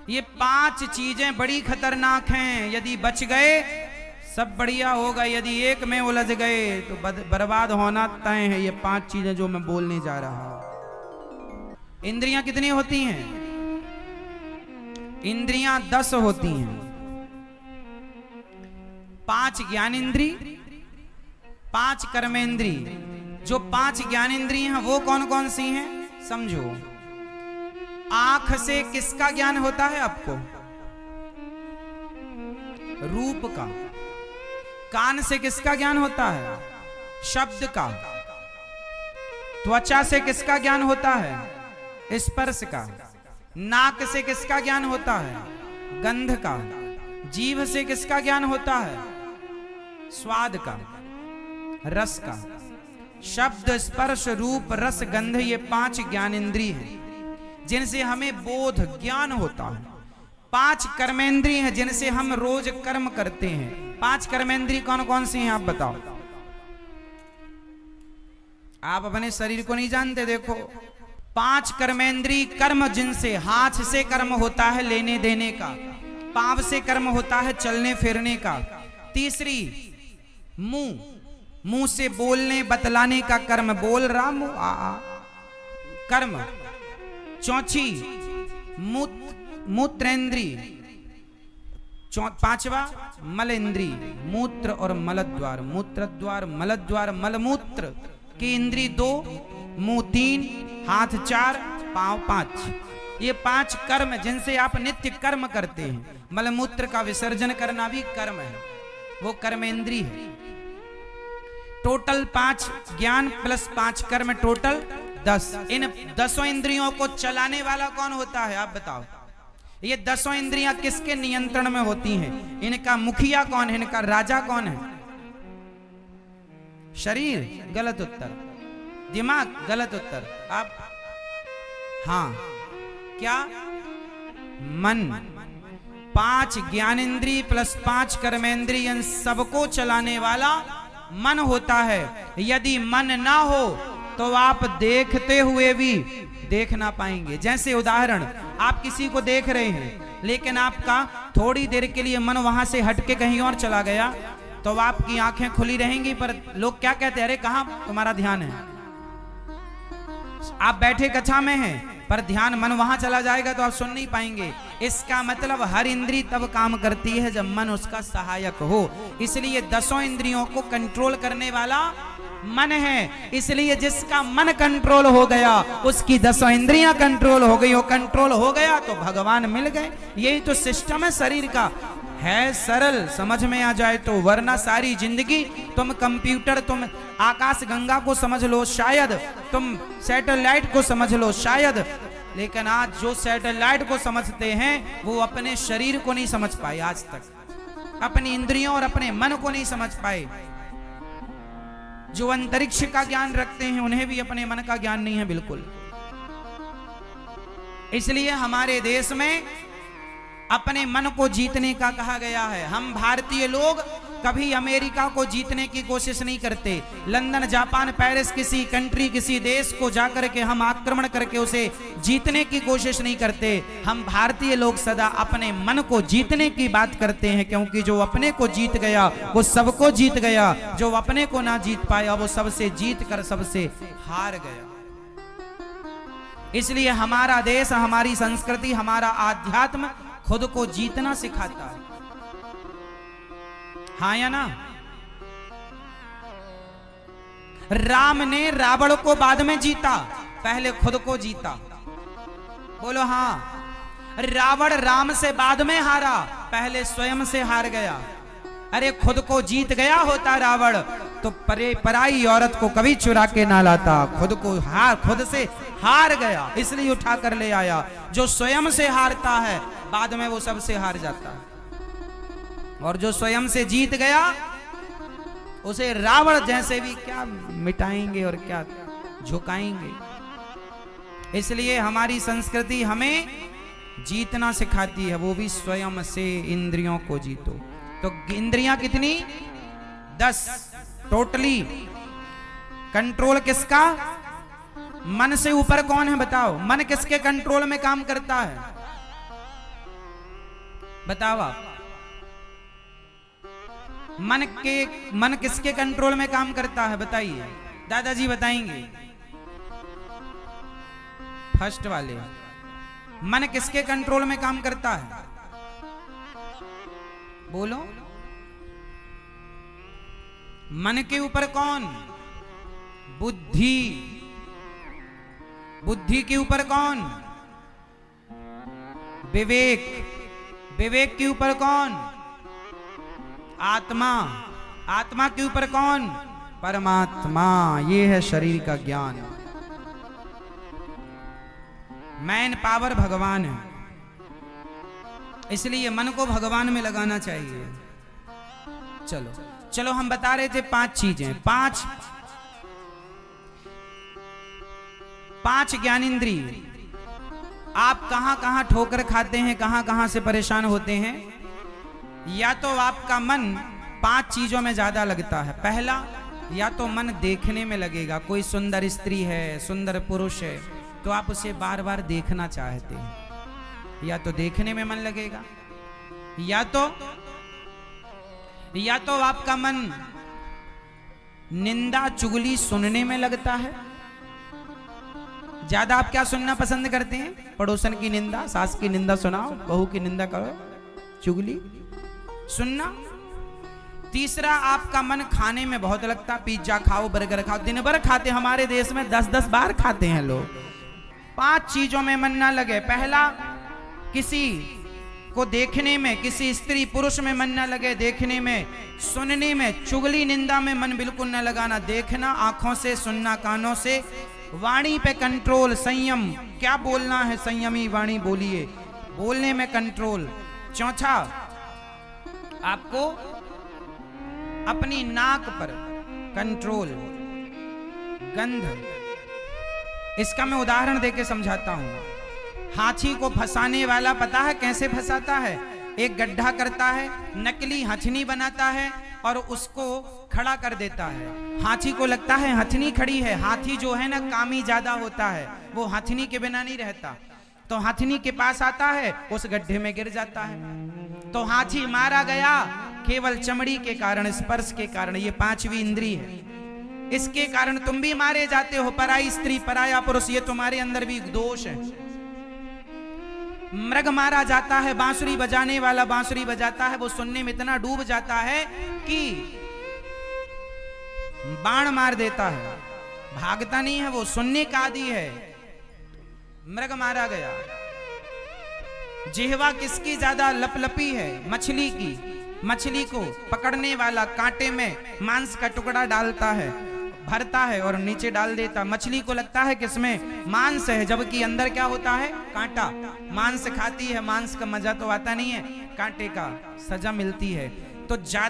ये 5 चीजें बड़ी खतरनाक हैं। यदि बच गए सब बढ़िया होगा, यदि एक में उलझ गए तो बर्बाद होना तय है। ये 5 चीजें जो मैं बोलने जा रहा हूं। इंद्रियां कितनी होती हैं? इंद्रियां 10 होती हैं। 5 ज्ञानेंद्री, 5 कर्मेंद्री। जो 5 ज्ञानेंद्रिय हैं वो कौन कौन सी हैं समझो। आंख से किसका ज्ञान होता है आपको? रूप का। कान से किसका ज्ञान होता है? शब्द का। त्वचा से किसका ज्ञान होता है? स्पर्श का। नाक से किसका ज्ञान होता है? गंध का। जीभ से किसका ज्ञान होता है? स्वाद का, रस का। शब्द, स्पर्श, रूप, रस, गंध, ये 5 ज्ञानेंद्रिय हैं जिनसे हमें बोध ज्ञान होता है। 5 कर्मेंद्रिय हैं जिनसे हम रोज कर्म करते हैं। 5 कर्मेंद्रिय कौन कौन सी हैं आप बताओ। आप अपने शरीर को नहीं जानते। देखो 5 कर्मेंद्रिय कर्म जिनसे, हाथ से कर्म होता है लेने देने का, पांव से कर्म होता है चलने फिरने का। तीसरी मुंह, मुंह से बोलने बतलाने का कर्म, बोल रहा मुंह आ कर्म। चौथी मूत्रेंद्री। 5वां मलेंद्री, मूत्र और मलद्वार। मूत्र द्वार, मलद्वार, मलमूत्र की इंद्री 2, मुंह 3, हाथ 4, पांव 5। ये 5 कर्म जिनसे आप नित्य कर्म करते हैं। मलमूत्र का विसर्जन करना भी कर्म है, वो कर्मेंद्री है। टोटल 5 ज्ञान प्लस 5 कर्म, टोटल 10। इन 10 इंद्रियों को चलाने वाला कौन होता है आप बताओ। ये 10 इंद्रियां किसके नियंत्रण में होती हैं? इनका मुखिया कौन है? इनका राजा कौन है? शरीर? गलत उत्तर। दिमाग? गलत उत्तर। आप हाँ क्या? मन। 5 ज्ञानेंद्रिय प्लस 5 कर्मेंद्रिय, इन सबको चलाने वाला मन होता है। यदि मन ना हो तो आप देखते हुए भी देख ना पाएंगे। जैसे उदाहरण, आप किसी को देख रहे हैं लेकिन आपका थोड़ी देर के लिए मन वहां से हटके कहीं और चला गया तो आपकी आंखें खुली रहेंगी, पर लोग क्या कहते हैं? अरे कहां तुम्हारा ध्यान है? आप बैठे कक्षा में हैं पर ध्यान मन वहां चला जाएगा तो आप सुन नहीं पाएंगे। इसका मतलब हर इंद्री तब काम करती है जब मन उसका सहायक हो। इसलिए 10 इंद्रियों को कंट्रोल करने वाला मन है। इसलिए जिसका मन कंट्रोल हो गया उसकी 10 इंद्रियां कंट्रोल हो गई। वो कंट्रोल हो गया तो भगवान मिल गए। यही तो सिस्टम है शरीर का। है सरल, समझ में आ जाए तो, वरना सारी जिंदगी तुम कंप्यूटर, तुम आकाश गंगा को समझ लो शायद, तुम सैटेलाइट को समझ लो शायद, लेकिन आज जो सैटेलाइट को समझते हैं वो अपने शरीर को नहीं समझ पाए आज तक। अपनी इंद्रियों और अपने मन को नहीं समझ पाए। जो अंतरिक्ष का ज्ञान रखते हैं उन्हें भी अपने मन का ज्ञान नहीं है बिल्कुल। इसलिए हमारे देश में अपने मन को जीतने का कहा गया है। हम भारतीय लोग कभी अमेरिका को जीतने की कोशिश नहीं करते। लंदन, जापान, पेरिस, किसी कंट्री, किसी देश को जाकर के हम आक्रमण करके उसे जीतने की कोशिश नहीं करते। हम भारतीय लोग सदा अपने मन को जीतने की बात करते हैं, क्योंकि जो अपने को जीत गया वो सबको जीत गया। जो अपने को ना जीत पाया वो सबसे जीत कर सबसे हार गया। इसलिए हमारा देश, हमारी संस्कृति, हमारा आध्यात्म खुद को जीतना सिखाता है। हाँ या ना? राम ने रावण को बाद में जीता, पहले खुद को जीता। बोलो हाँ। रावण राम से बाद में हारा, पहले स्वयं से हार गया। अरे खुद को जीत गया होता रावण तो पराई औरत को कभी चुरा के ना लाता। खुद से हार गया इसलिए उठा कर ले आया। जो स्वयं से हारता है बाद में वो सबसे हार जाता है, और जो स्वयं से जीत गया उसे रावण जैसे भी क्या मिटाएंगे और क्या झुकाएंगे। इसलिए हमारी संस्कृति हमें जीतना सिखाती है, वो भी स्वयं से। इंद्रियों को जीतो। तो इंद्रियां कितनी? 10 टोटली। कंट्रोल किसका? मन से ऊपर कौन है बताओ? मन किसके कंट्रोल में काम करता है? बताओ आप। मन किसके कंट्रोल में काम करता है बताइए, दादाजी बताएंगे। फर्स्ट वाले, मन किसके कंट्रोल में काम करता है? बोलो। मन के ऊपर कौन? बुद्धि। बुद्धि के ऊपर कौन? विवेक। विवेक के ऊपर कौन? आत्मा। आत्मा के ऊपर कौन? परमात्मा। ये है शरीर का ज्ञान। मैन पावर भगवान है, इसलिए मन को भगवान में लगाना चाहिए। चलो चलो, हम बता रहे थे 5 चीजें, पांच ज्ञानेंद्रिय। आप कहां कहां ठोकर खाते हैं, कहां कहां से परेशान होते हैं? या तो आपका मन 5 चीजों में ज्यादा लगता है। पहला, या तो मन देखने में लगेगा, कोई सुंदर स्त्री है, सुंदर पुरुष है, तो आप उसे बार बार देखना चाहते हैं, या तो देखने में मन लगेगा, या तो आपका मन निंदा चुगली सुनने में लगता है। ज्यादा आप क्या सुनना पसंद करते हैं? पड़ोसन की निंदा, सास की निंदा सुनाओ, बहू की निंदा करो, चुगली सुनना। तीसरा, आपका मन खाने में बहुत लगता, पिज्जा खाओ, बर्गर खाओ, दिन भर खाते, हमारे देश में 10-10 बार खाते हैं लोग। 5 चीजों में मन ना लगे। पहला, किसी को देखने में, किसी स्त्री पुरुष में मन ना लगे, देखने में, सुनने में, चुगली निंदा में मन बिल्कुल ना लगाना। देखना आंखों से, सुनना कानों से। वाणी पे कंट्रोल, संयम, क्या बोलना है, संयमी वाणी बोलिए, बोलने में कंट्रोल। चौथा, आपको अपनी नाक पर कंट्रोल, गंध। इसका मैं उदाहरण देके समझाता हूं। हाथी को फंसाने वाला पता है कैसे फंसाता है? एक गड्ढा करता है, नकली हथनी बनाता है और उसको खड़ा कर देता है। हाथी को लगता है हथनी खड़ी है। हाथी जो है ना, कामी ज्यादा होता है, वो हथनी के बिना नहीं रहता। तो हथनी के पास आता है, उस गड्ढे में गिर जाता है। तो हाथी मारा गया केवल चमड़ी के कारण, स्पर्श के कारण। ये 5वीं इंद्री है, इसके कारण तुम भी मारे जाते हो। पराई स्त्री, पराया पुरुष, ये तुम्हारे अंदर भी दोष है। मृग मारा जाता है, बांसुरी बजाने वाला बांसुरी बजाता है, वो सुनने में इतना डूब जाता है कि बाण मार देता है, भागता नहीं है, वो सुनने का आदी है। मृग मारा गया। जिह्वा किसकी ज्यादा लपलपी है? मछली की। मछली को पकड़ने वाला कांटे में मांस का टुकड़ा डालता है, भरता है और नीचे डाल देता। मछली को लगता है कि इसमें मांस है, जबकि अंदर क्या होता है? कांटा। मांस खाती है, मांस का मजा तो आता नहीं है, कांटे का सजा मिलती है। तो ज्यादा